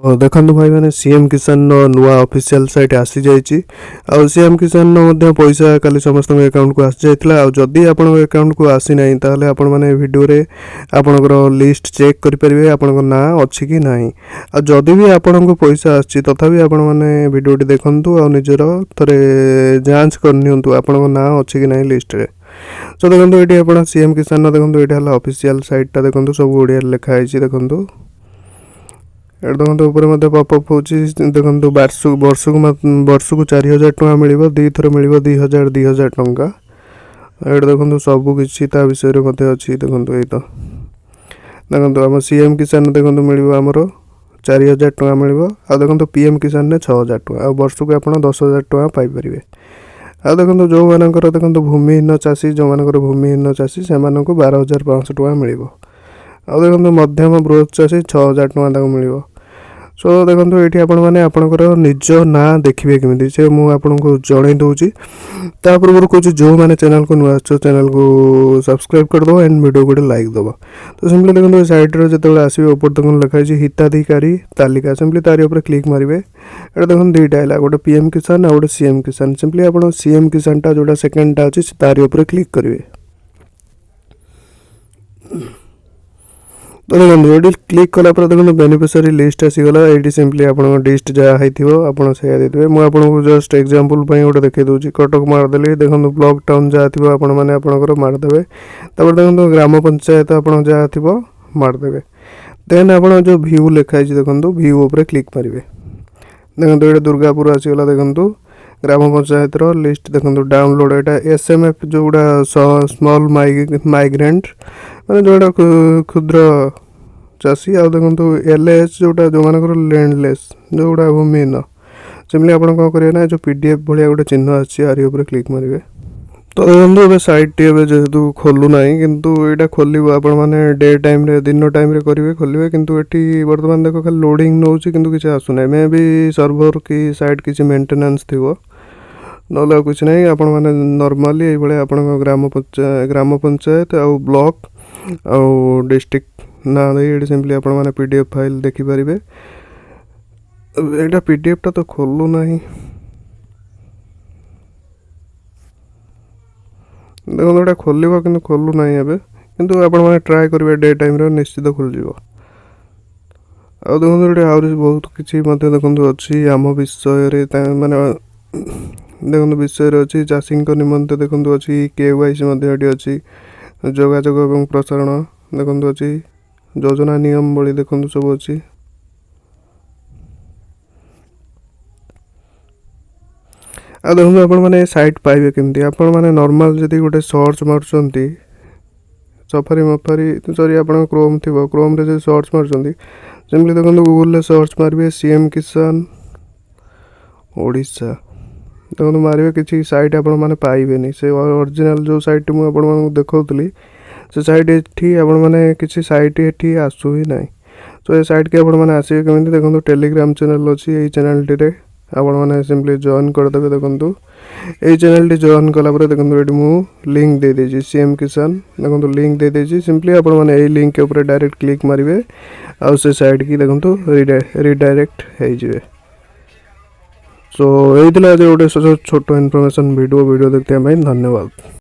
देखो भाई मैंने सीएम किसान नुआ ऑफिशियल साइट आसी जाइए आ सीएम किसान पैसा कल समस्त अकाउंट को आसी जाइए आदि आपण अकाउंट को आसी ना ताहले आपण माने वीडियो रे आपणकर लिस्ट चेक करेंगे आपण ना अच्छी कि ना आदि भी आपण को पैसा आसी तथापि आपण मैंने वीडियोटी देखु आ निजर थे जांच करनी आपण ना अच्छी कि ना लिस्ट रे तो देखो ये आप सीएम किसान देखो ये ऑफिशियल साइटा देखो सब ओडिया लिखाई देखो ये देखो ऊपर पपअप हो देखो वर्ष को 4000 टଙ୍କା मिल दी थर मिल 2000 टଙ୍କା ये देखो सबकि विषय अच्छी देखो ये तो देखो आम सीएम किसान देखो मिल आमर 4000 टଙ୍କା मिल आ देखो पीएम किसान ने 6000 टଙ୍କା आ वर्ष को आप 10,000 टଙ୍କା पाइपर आ देखो जो मानकर देखो भूमिहीन चाषी जो मानकर भूमिहीन चाषी से 12,500 टଙ୍କା मिल आ देखो मध्यम बृहत चाषी 6,000 टଙ୍କା मिल सो देखो ये आपंकर निज ना देखिए केमी से मुझे जन दूसरी ता पूर्व कौच जो मैंने चैनल को नुआ चैनल को सब्सक्राइब करदे एंड वीडियो को लाइक दबा तो सिंपली देखो साइड्रे जो आसो ऊपर देखो लिखाई हिताधिकारी तालिका सिंपली तारी ऊपर क्लिक मारे ये देखो दुईटा है गोटे पीएम किसान आ गोटे सीएम किसान सिंपली आप सीएम किसान टा जोटा सेकेंडटा अच्छी तारी ऊपर क्लिक करेंगे तो देखो ये क्लिक कला देखो बेनिफिशियरी लिस्ट आसीगला ये सिंपली आप लिस्ट जहाँ होता से देते मुझे जस्ट एग्जांपल गोटे देखे दूसरी कटक मारदेली देखो ब्लॉक टाउन जहाँ थी आपंकर मारदे देखो ग्राम पंचायत आप जहाँ थी मारदे देन आप जो व्यू लिखाई देखो व्यू उपर क्लिक मारे देखो ये दुर्गापुर आसीगला देखो ग्राम पंचायत लिस्ट देखो डाउनलोड यहाँ एसएमएफ जो गुड़ा स्मॉल माइग्रेंट मैंने जोड़ा क्षुद्र चाषी आ देखो एलएएस जोटा जो मानकर लैंडलेस जो गुड़ा भूमिहीन सिंपली आप कौन करेंगे ना जो पीडीएफ भाया गोटे चिन्ह आर ऊपर क्लिक मारे तो देखो साइट टी जेहेतु खोलू ना किंतु यहाँ खोल आपने डे टाइम दिन टाइम करेंगे खोलेंगे किंतु ये बर्तमान देख खाली लोडिंग नौ कि किसी आसुना मे भी सर्भर की साइट किसी मेंटेनेंस थी ना कुछ ना आपण मैंने नॉर्मली ये आप ग्राम पंचायत आउ ब्लॉक आउ डिस्ट्रिक्ट ना ये सिंपली आप मैंने पीडीएफ फाइल देखिपारे यहाँ पीडीएफ टा तो खोलू ना देखो यहाँ खोल कि खोलू ना किंतु आप ट्राए करेंगे डे टाइम निश्चित खोल देखो ये आहरी बहुत किसी देखो अच्छी आम विषय माने देखो विषय अच्छी चाषी निमंते देखो अच्छी केवाईसी अच्छी जोगाजोग और प्रसारण देखो अच्छी योजना नियम बड़ी देखो सब अच्छी आ देखो आप साइट पाइबे केमती आप नॉर्मल जदि गोटे सर्च मार्चंट सफारी मफारी सॉरी आप क्रोम थी क्रोम रे सर्च मार्चंट सिंपली देखो गूगल रे सर्च मारे सीएम किसान ओडिशा देखो मारे किसी साइट आप पाइबे से ओरिजिनल जो साइट मुझे देखी से साइट ये आपने किसी साइट ये आसू ही ना तो ये साइट के आपने आसवे केमी देखो टेलीग्राम चैनल अच्छी यही चैनल टी आपने सिंपली जॉइन करदे देखो ये चैनल टी जॉइन कलापर देखो ये मुझे लिंक दे देजी सीएम किसान देखो लिंक दे देजी सिंपली आपने यही लिंक के ऊपर डायरेक्ट क्लिक मारे आउ से साइट की देखो रिडायरेक्ट हो सो यही गोटे छोट इनफॉरमेशन वीडियो देखते हैं भाई धन्यवाद।